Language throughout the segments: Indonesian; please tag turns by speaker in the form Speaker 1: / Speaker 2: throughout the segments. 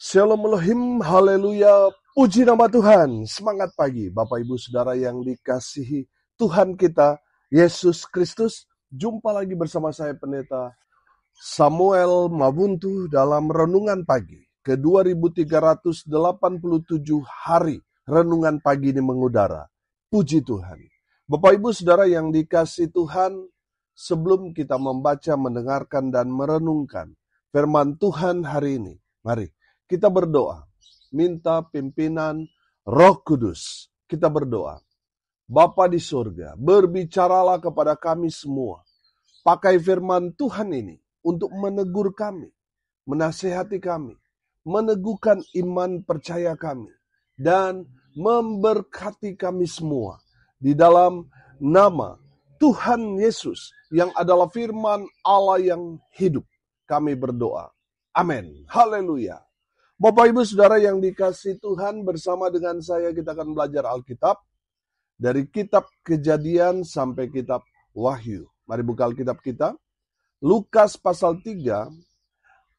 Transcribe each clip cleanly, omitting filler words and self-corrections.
Speaker 1: Shalom Elohim, haleluya, puji nama Tuhan. Semangat pagi Bapak Ibu Saudara yang dikasihi Tuhan kita, Yesus Kristus. Jumpa lagi bersama saya Pendeta Samuel Mabuntu dalam Renungan Pagi. Ke-2387 hari Renungan Pagi ini mengudara. Puji Tuhan. Bapak Ibu Saudara yang dikasihi Tuhan, sebelum kita membaca, mendengarkan, dan merenungkan firman Tuhan hari ini, mari kita berdoa, minta pimpinan Roh Kudus. Kita berdoa, Bapa di surga, berbicaralah kepada kami semua. Pakai firman Tuhan ini untuk menegur kami, menasihati kami, meneguhkan iman percaya kami, dan memberkati kami semua. Di dalam nama Tuhan Yesus yang adalah firman Allah yang hidup, kami berdoa. Amin. Haleluya. Bapak Ibu Saudara yang dikasihi Tuhan, bersama dengan saya kita akan belajar Alkitab dari kitab Kejadian sampai kitab Wahyu. Mari buka Alkitab kita. Lukas pasal 3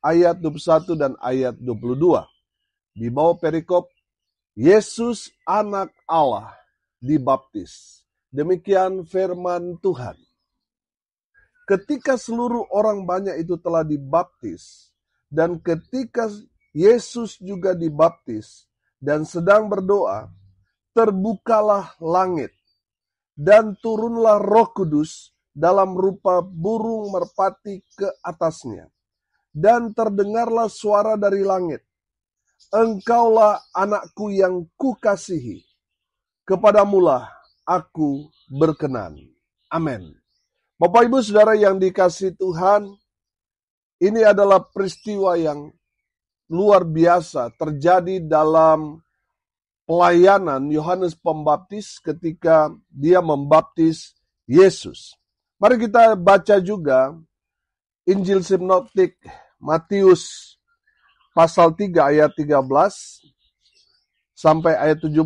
Speaker 1: ayat 21 dan ayat 22. Di bawah perikop Yesus anak Allah dibaptis. Demikian firman Tuhan. Ketika seluruh orang banyak itu telah dibaptis, dan ketika Yesus juga dibaptis dan sedang berdoa, terbukalah langit dan turunlah Roh Kudus dalam rupa burung merpati ke atasnya. Dan terdengarlah suara dari langit, Engkaulah anakku yang kukasihi, kepadamulah aku berkenan. Amin. Bapak Ibu Saudara yang dikasihi Tuhan, ini adalah peristiwa yang luar biasa terjadi dalam pelayanan Yohanes Pembaptis ketika dia membaptis Yesus. Mari kita baca juga Injil Sinoptik Matius pasal 3 ayat 13 sampai ayat 17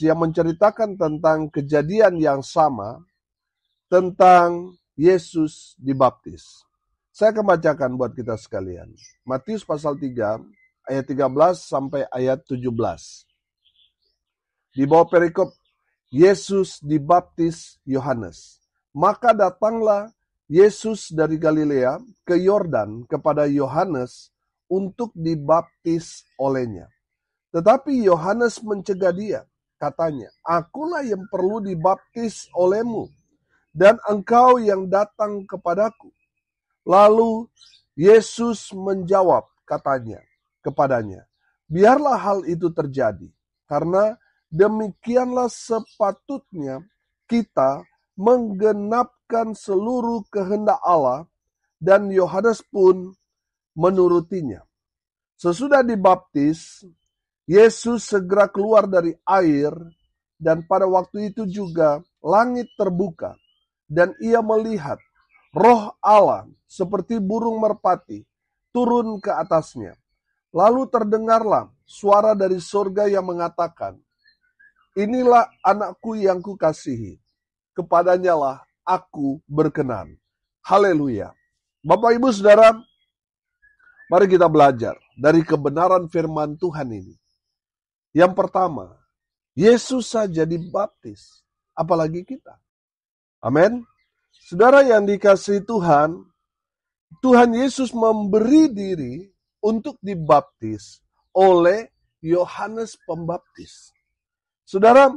Speaker 1: yang menceritakan tentang kejadian yang sama tentang Yesus dibaptis. Saya akan bacakan buat kita sekalian. Matius pasal 3 ayat 13 sampai ayat 17. Di bawah perikop Yesus dibaptis Yohanes. Maka datanglah Yesus dari Galilea ke Yordan kepada Yohanes untuk dibaptis olehnya. Tetapi Yohanes mencegah dia, katanya, Akulah yang perlu dibaptis olehmu, dan engkau yang datang kepadaku. Lalu Yesus menjawab, katanya, kepadanya, biarlah hal itu terjadi, karena demikianlah sepatutnya kita menggenapkan seluruh kehendak Allah, dan Yohanes pun menurutinya. Sesudah dibaptis, Yesus segera keluar dari air, dan pada waktu itu juga langit terbuka, dan ia melihat Roh Allah seperti burung merpati turun ke atasnya. Lalu terdengarlah suara dari surga yang mengatakan, Inilah anakku yang kukasihi, kepadanya lah aku berkenan. Haleluya. Bapak Ibu Saudara, mari kita belajar dari kebenaran firman Tuhan ini. Yang pertama, Yesus saja dibaptis, apalagi kita. Amin. Saudara yang dikasihi Tuhan, Tuhan Yesus memberi diri untuk dibaptis oleh Yohanes Pembaptis. Saudara,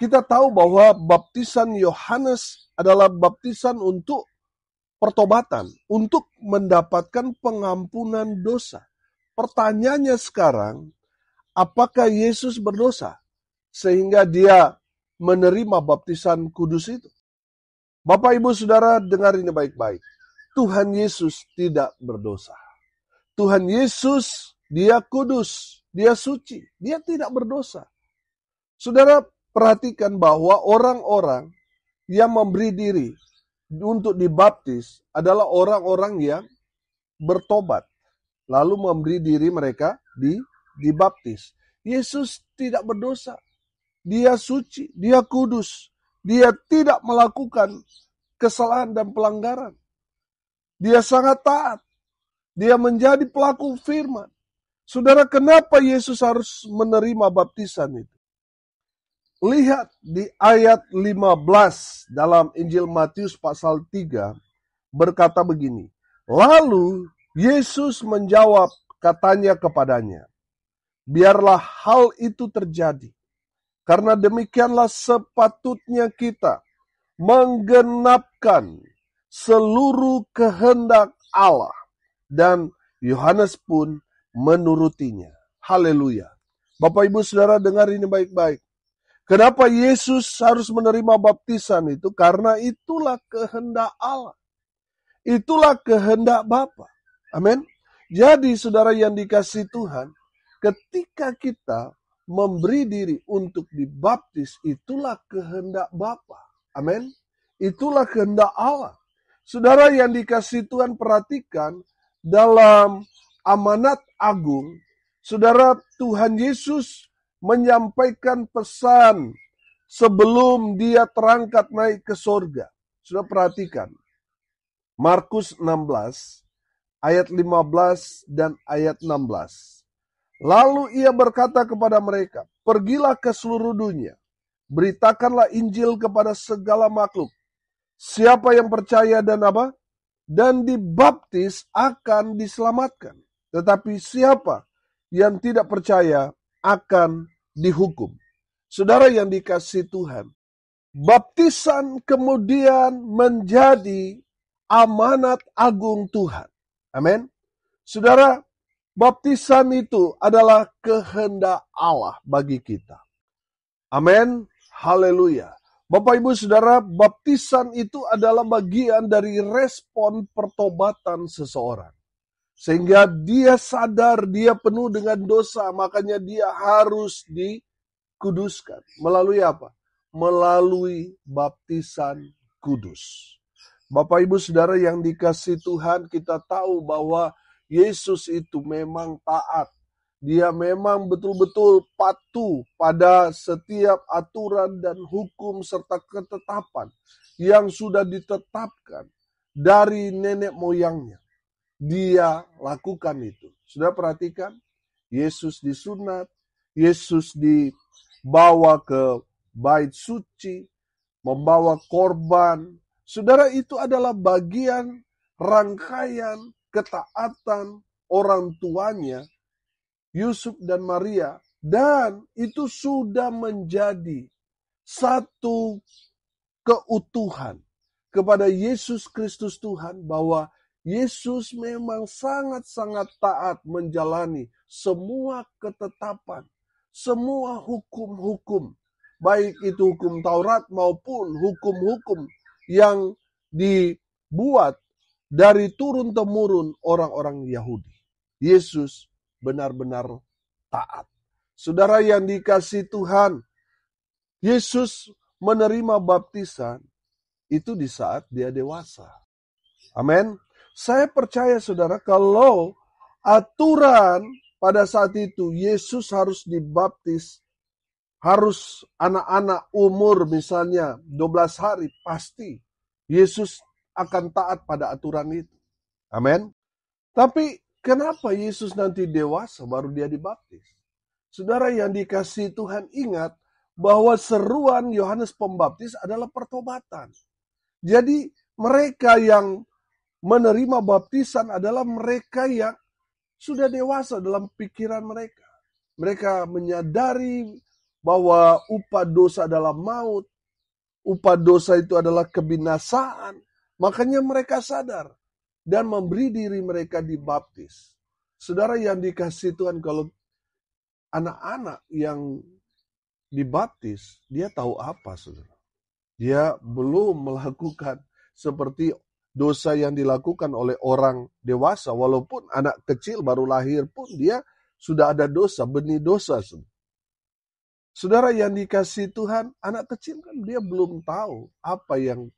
Speaker 1: kita tahu bahwa baptisan Yohanes adalah baptisan untuk pertobatan, untuk mendapatkan pengampunan dosa. Pertanyaannya sekarang, apakah Yesus berdosa sehingga dia menerima baptisan kudus itu? Bapak Ibu Saudara, dengar ini baik-baik. Tuhan Yesus tidak berdosa. Tuhan Yesus, dia kudus, dia suci, dia tidak berdosa. Saudara, perhatikan bahwa orang-orang yang memberi diri untuk dibaptis adalah orang-orang yang bertobat, lalu memberi diri mereka dibaptis. Yesus tidak berdosa. Dia suci, dia kudus. Dia tidak melakukan kesalahan dan pelanggaran. Dia sangat taat. Dia menjadi pelaku firman. Saudara, kenapa Yesus harus menerima baptisan itu? Lihat di ayat 15 dalam Injil Matius pasal 3 berkata begini. Lalu Yesus menjawab, katanya kepadanya, biarlah hal itu terjadi. Karena demikianlah sepatutnya kita menggenapkan seluruh kehendak Allah. Dan Yohanes pun menurutinya. Haleluya. Bapak Ibu Saudara dengar ini baik-baik. Kenapa Yesus harus menerima baptisan itu? Karena itulah kehendak Allah. Itulah kehendak Bapa. Amin. Jadi saudara yang dikasihi Tuhan, ketika kita memberi diri untuk dibaptis, itulah kehendak Bapa. Amin. Itulah kehendak Allah. Saudara yang dikasihi Tuhan, perhatikan dalam amanat agung, saudara, Tuhan Yesus menyampaikan pesan sebelum dia terangkat naik ke sorga. Sudah perhatikan. Markus 16, ayat 15 dan ayat 16. Lalu ia berkata kepada mereka, pergilah ke seluruh dunia, beritakanlah Injil kepada segala makhluk. Siapa yang percaya dan apa? Dan dibaptis akan diselamatkan. Tetapi siapa yang tidak percaya akan dihukum. Saudara yang dikasihi Tuhan, baptisan kemudian menjadi amanat agung Tuhan. Amin. Saudara, baptisan itu adalah kehendak Allah bagi kita. Amin. Haleluya. Bapak Ibu Saudara, baptisan itu adalah bagian dari respon pertobatan seseorang. Sehingga dia sadar dia penuh dengan dosa, makanya dia harus dikuduskan. Melalui apa? Melalui baptisan kudus. Bapak Ibu Saudara yang dikasihi Tuhan, kita tahu bahwa Yesus itu memang taat. Dia memang betul-betul patuh pada setiap aturan dan hukum serta ketetapan yang sudah ditetapkan dari nenek moyangnya. Dia lakukan itu. Sudah perhatikan, Yesus disunat, Yesus dibawa ke bait suci, membawa korban. Saudara, itu adalah bagian rangkaian ketaatan orang tuanya, Yusuf dan Maria. Dan itu sudah menjadi satu keutuhan kepada Yesus Kristus Tuhan, bahwa Yesus memang sangat-sangat taat menjalani semua ketetapan, semua hukum-hukum, baik itu hukum Taurat maupun hukum-hukum yang dibuat dari turun-temurun orang-orang Yahudi. Yesus benar-benar taat. Saudara yang dikasihi Tuhan, Yesus menerima baptisan itu di saat dia dewasa. Amin. Saya percaya saudara, kalau aturan pada saat itu Yesus harus dibaptis, harus anak-anak umur misalnya 12 hari, pasti Yesus akan taat pada aturan itu. Amin. Tapi kenapa Yesus nanti dewasa baru dia dibaptis? Saudara yang dikasihi Tuhan, ingat bahwa seruan Yohanes Pembaptis adalah pertobatan. Jadi mereka yang menerima baptisan adalah mereka yang sudah dewasa dalam pikiran mereka. Mereka menyadari bahwa upah dosa adalah maut, upah dosa itu adalah kebinasaan. Makanya mereka sadar dan memberi diri mereka dibaptis. Saudara yang dikasihi Tuhan, kalau anak-anak yang dibaptis, dia tahu apa, saudara? Dia belum melakukan seperti dosa yang dilakukan oleh orang dewasa. Walaupun anak kecil baru lahir pun dia sudah ada dosa, benih dosa. Saudara yang dikasihi Tuhan, anak kecil kan dia belum tahu apa yang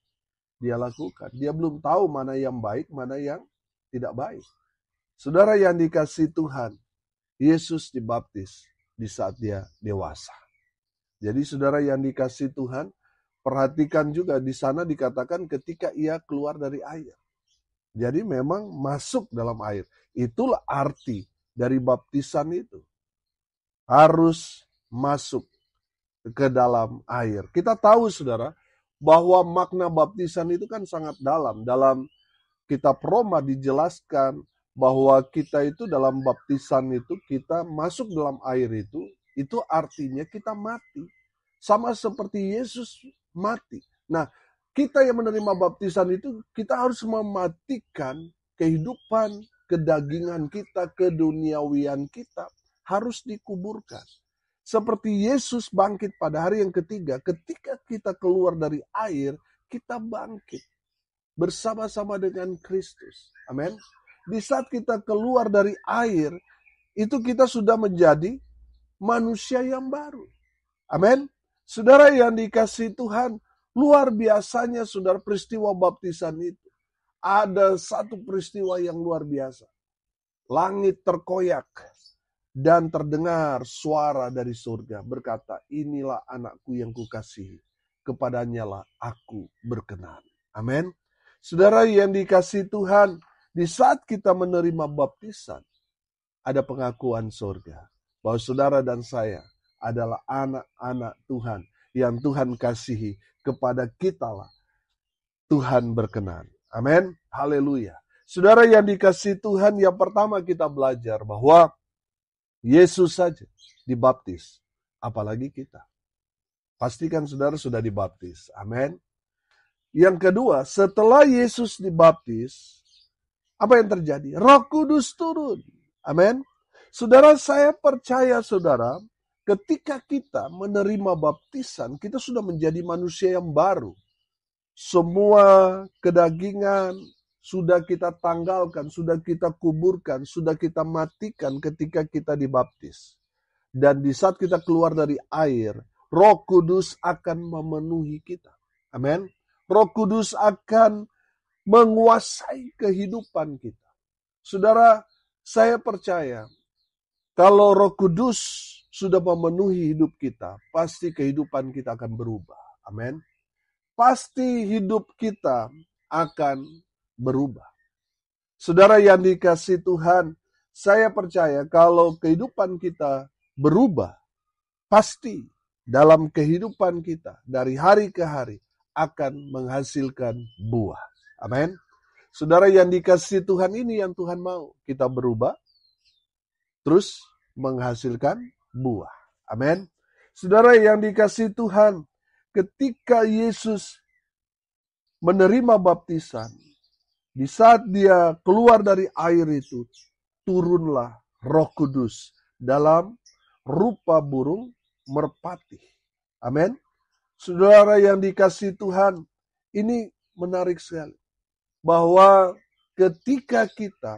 Speaker 1: dia lakukan. Dia belum tahu mana yang baik, mana yang tidak baik. Saudara yang dikasihi Tuhan, Yesus dibaptis di saat dia dewasa. Jadi saudara yang dikasihi Tuhan, perhatikan juga di sana dikatakan ketika ia keluar dari air. Jadi memang masuk dalam air. Itulah arti dari baptisan itu harus masuk ke dalam air. Kita tahu saudara, bahwa makna baptisan itu kan sangat dalam. Dalam kitab Roma dijelaskan bahwa kita itu dalam baptisan itu, kita masuk dalam air itu artinya kita mati. Sama seperti Yesus mati. Nah, kita yang menerima baptisan itu, kita harus mematikan kehidupan, kedagingan kita, keduniawian kita. Harus dikuburkan. Seperti Yesus bangkit pada hari yang ketiga, ketika kita keluar dari air, kita bangkit bersama-sama dengan Kristus. Amin. Di saat kita keluar dari air, itu kita sudah menjadi manusia yang baru. Amin. Saudara yang dikasihi Tuhan, luar biasanya saudara peristiwa baptisan itu. Ada satu peristiwa yang luar biasa. Langit terkoyak. Dan terdengar suara dari surga berkata, inilah anakku yang kukasihi, kepadanya lah aku berkenan. Amin. Saudara yang dikasihi Tuhan, di saat kita menerima baptisan, ada pengakuan surga. Bahwa saudara dan saya adalah anak-anak Tuhan yang Tuhan kasihi, kepada kita lah Tuhan berkenan. Amin. Haleluya. Saudara yang dikasihi Tuhan, yang pertama kita belajar bahwa Yesus saja dibaptis, apalagi kita. Pastikan saudara sudah dibaptis. Amin. Yang kedua, setelah Yesus dibaptis, apa yang terjadi? Roh Kudus turun. Amin. Saudara, saya percaya saudara, ketika kita menerima baptisan, kita sudah menjadi manusia yang baru. Semua kedagingan sudah kita tanggalkan, sudah kita kuburkan, sudah kita matikan ketika kita dibaptis. Dan di saat kita keluar dari air, Roh Kudus akan memenuhi kita. Amin. Roh Kudus akan menguasai kehidupan kita. Saudara, saya percaya kalau Roh Kudus sudah memenuhi hidup kita, pasti kehidupan kita akan berubah. Amin. Pasti hidup kita akan berubah. Saudara yang dikasihi Tuhan, saya percaya kalau kehidupan kita berubah, pasti dalam kehidupan kita dari hari ke hari akan menghasilkan buah. Amin. Saudara yang dikasihi Tuhan, ini yang Tuhan mau. Kita berubah, terus menghasilkan buah. Amin. Saudara yang dikasihi Tuhan, ketika Yesus menerima baptisan, di saat dia keluar dari air itu, turunlah Roh Kudus dalam rupa burung merpati. Amin. Saudara yang dikasihi Tuhan, ini menarik sekali. Bahwa ketika kita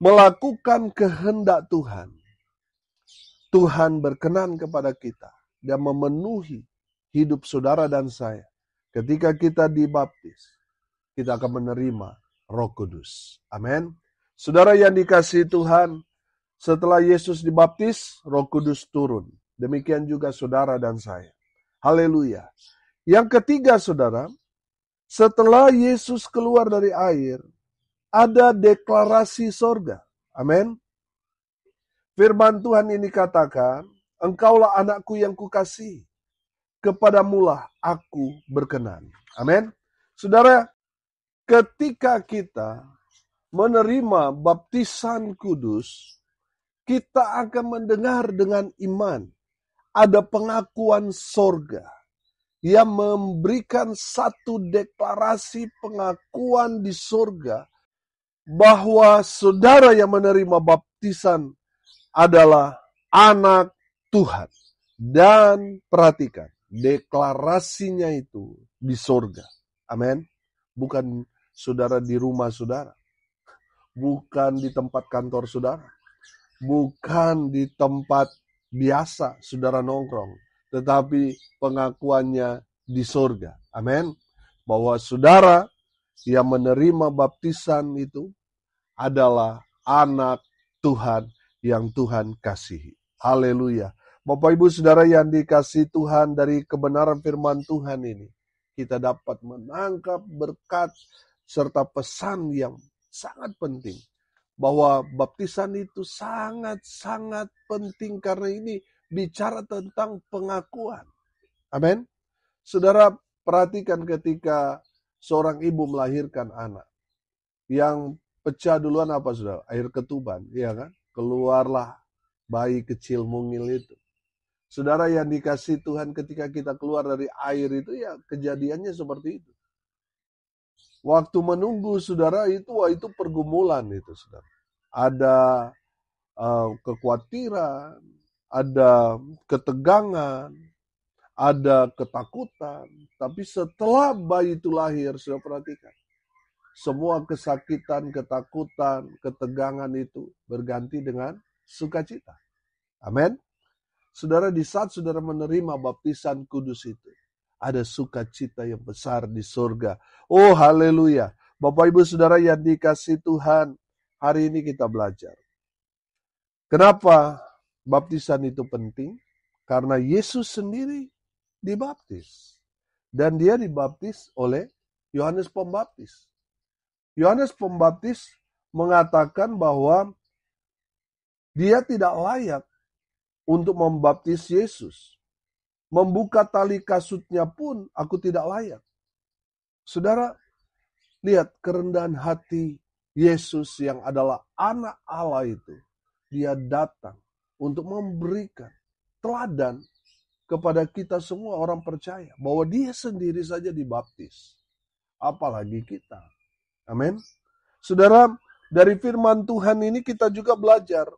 Speaker 1: melakukan kehendak Tuhan, Tuhan berkenan kepada kita dan memenuhi hidup saudara dan saya. Ketika kita dibaptis, kita akan menerima Roh Kudus. Amin. Saudara yang dikasihi Tuhan, setelah Yesus dibaptis, Roh Kudus turun. Demikian juga saudara dan saya. Haleluya. Yang ketiga saudara, setelah Yesus keluar dari air, ada deklarasi sorga. Amin. Firman Tuhan ini katakan, engkaulah anakku yang kukasihi, kepadamulah aku berkenan. Amin. Saudara, ketika kita menerima baptisan kudus, kita akan mendengar dengan iman. Ada pengakuan sorga yang memberikan satu deklarasi pengakuan di sorga bahwa saudara yang menerima baptisan adalah anak Tuhan. Dan perhatikan, deklarasinya itu di sorga. Amin. Bukan saudara di rumah saudara. Bukan di tempat kantor saudara. Bukan di tempat biasa saudara nongkrong. Tetapi pengakuannya di sorga. Amin. Bahwa saudara yang menerima baptisan itu adalah anak Tuhan yang Tuhan kasihi. Haleluya. Bapak Ibu Saudara yang dikasihi Tuhan, dari kebenaran firman Tuhan ini, kita dapat menangkap berkat serta pesan yang sangat penting. bahwa baptisan itu sangat-sangat penting karena ini bicara tentang pengakuan. Amin. Saudara, perhatikan ketika seorang ibu melahirkan anak. Yang pecah duluan apa, saudara? Air ketuban, iya kan? Keluarlah bayi kecil mungil itu. Saudara yang dikasih Tuhan, ketika kita keluar dari air itu, ya kejadiannya seperti itu. Waktu menunggu, saudara, itu pergumulan itu, saudara. Ada kekhawatiran, ada ketegangan, ada ketakutan. Tapi setelah bayi itu lahir, saudara perhatikan. Semua kesakitan, ketakutan, ketegangan itu berganti dengan sukacita. Amin. Saudara, di saat saudara menerima baptisan kudus itu, ada sukacita yang besar di surga. Oh, haleluya. Bapak Ibu Saudara yang dikasih Tuhan, hari ini kita belajar. Kenapa baptisan itu penting? Karena Yesus sendiri dibaptis. Dan dia dibaptis oleh Yohanes Pembaptis. Yohanes Pembaptis mengatakan bahwa dia tidak layak untuk membaptis Yesus. Membuka tali kasutnya pun aku tidak layak. Saudara, lihat kerendahan hati Yesus yang adalah anak Allah itu. Dia datang untuk memberikan teladan kepada kita semua orang percaya. Bahwa dia sendiri saja dibaptis. Apalagi kita. Amin. Saudara, dari firman Tuhan ini kita juga belajar.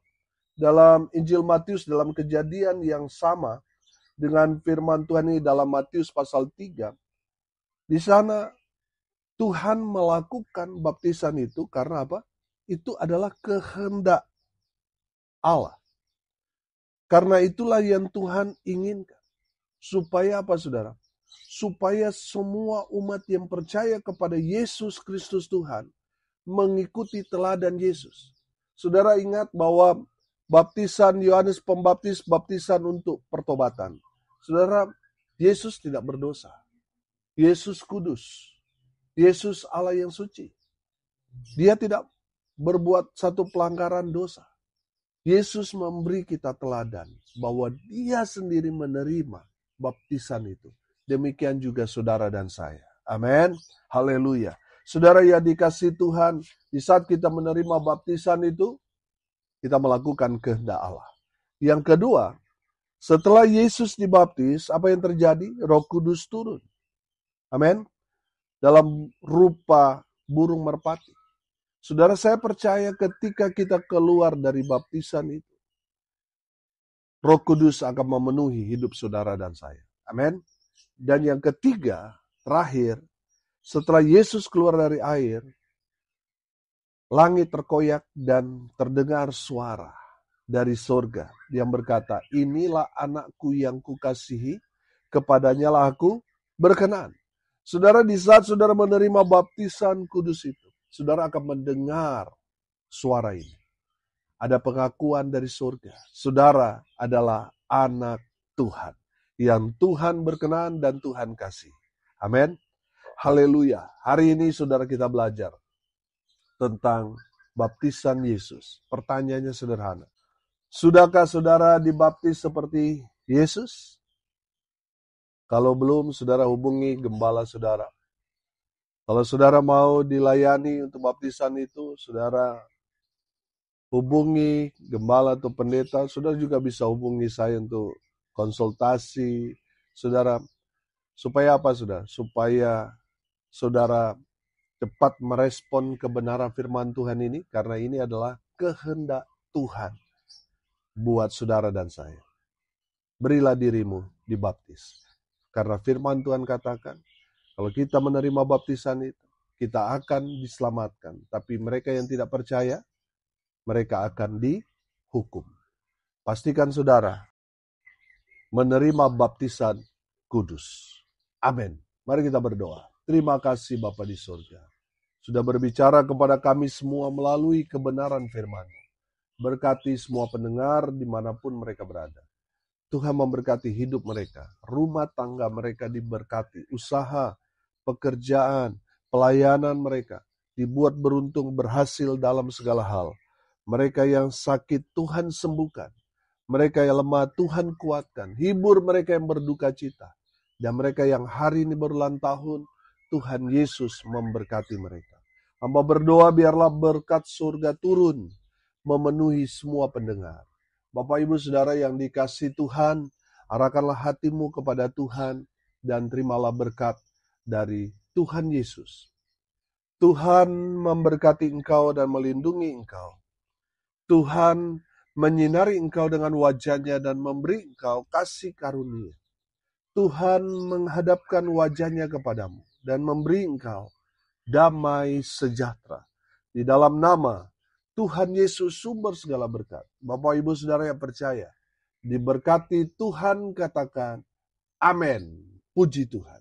Speaker 1: Dalam Injil Matius, dalam kejadian yang sama dengan firman Tuhan ini dalam Matius pasal 3. Di sana Tuhan melakukan baptisan itu karena apa? Itu adalah kehendak Allah. Karena itulah yang Tuhan inginkan. Supaya apa, saudara? Supaya semua umat yang percaya kepada Yesus Kristus Tuhan mengikuti teladan Yesus. Saudara ingat bahwa baptisan Yohanes Pembaptis, baptisan untuk pertobatan. Saudara, Yesus tidak berdosa. Yesus kudus. Yesus Allah yang suci. Dia tidak berbuat satu pelanggaran dosa. Yesus memberi kita teladan bahwa dia sendiri menerima baptisan itu. Demikian juga saudara dan saya. Amin. Haleluya. Saudara yang dikasih Tuhan, di saat kita menerima baptisan itu, kita melakukan kehendak Allah. Yang kedua, setelah Yesus dibaptis, apa yang terjadi? Roh Kudus turun. Amin. Dalam rupa burung merpati. Saudara, saya percaya ketika kita keluar dari baptisan itu, Roh Kudus akan memenuhi hidup saudara dan saya. Amin. Dan yang ketiga, terakhir, setelah Yesus keluar dari air, langit terkoyak dan terdengar suara dari surga yang berkata, inilah anakku yang kukasihi, kepadanya lah aku berkenan. Saudara, di saat saudara menerima baptisan kudus itu, saudara akan mendengar suara ini. Ada pengakuan dari surga. Saudara adalah anak Tuhan. Yang Tuhan berkenan dan Tuhan kasih. Amin. Haleluya. Hari ini saudara kita belajar tentang baptisan Yesus. Pertanyaannya sederhana. Sudahkah saudara dibaptis seperti Yesus? Kalau belum, saudara hubungi gembala saudara. Kalau saudara mau dilayani untuk baptisan itu, saudara hubungi gembala atau pendeta. Saudara juga bisa hubungi saya untuk konsultasi. Saudara, supaya apa saudara? Supaya saudara cepat merespon kebenaran firman Tuhan ini, karena ini adalah kehendak Tuhan buat saudara dan saya. Berilah dirimu dibaptis. Karena firman Tuhan katakan, kalau kita menerima baptisan itu, kita akan diselamatkan. Tapi mereka yang tidak percaya, mereka akan dihukum. Pastikan saudara menerima baptisan kudus. Amin. Mari kita berdoa. Terima kasih Bapa di surga. Sudah berbicara kepada kami semua melalui kebenaran firman-Mu. Berkati semua pendengar dimanapun mereka berada. Tuhan memberkati hidup mereka. Rumah tangga mereka diberkati. Usaha, pekerjaan, pelayanan mereka dibuat beruntung, berhasil dalam segala hal. Mereka yang sakit Tuhan sembuhkan. Mereka yang lemah Tuhan kuatkan. Hibur mereka yang berduka cita. Dan mereka yang hari ini berulang tahun, Tuhan Yesus memberkati mereka. Hamba berdoa biarlah berkat surga turun, memenuhi semua pendengar. Bapak Ibu Saudara yang dikasihi Tuhan, arahkanlah hatimu kepada Tuhan, dan terimalah berkat dari Tuhan Yesus. Tuhan memberkati engkau dan melindungi engkau. Tuhan menyinari engkau dengan wajah-Nya dan memberi engkau kasih karunia. Tuhan menghadapkan wajah-Nya kepadamu dan memberi engkau damai sejahtera. Di dalam nama Tuhan Yesus sumber segala berkat. Bapak Ibu Saudara yang percaya, diberkati Tuhan, katakan amin. Puji Tuhan.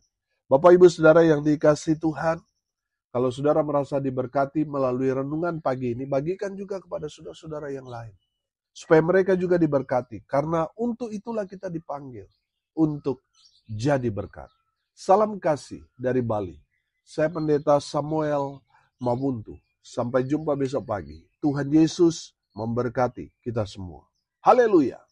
Speaker 1: Bapak Ibu Saudara yang dikasihi Tuhan, kalau saudara merasa diberkati melalui renungan pagi ini, bagikan juga kepada saudara-saudara yang lain. Supaya mereka juga diberkati. Karena untuk itulah kita dipanggil. Untuk jadi berkat. Salam kasih dari Bali. Saya Pendeta Samuel Mabuntu. Sampai jumpa besok pagi. Tuhan Yesus memberkati kita semua. Haleluya.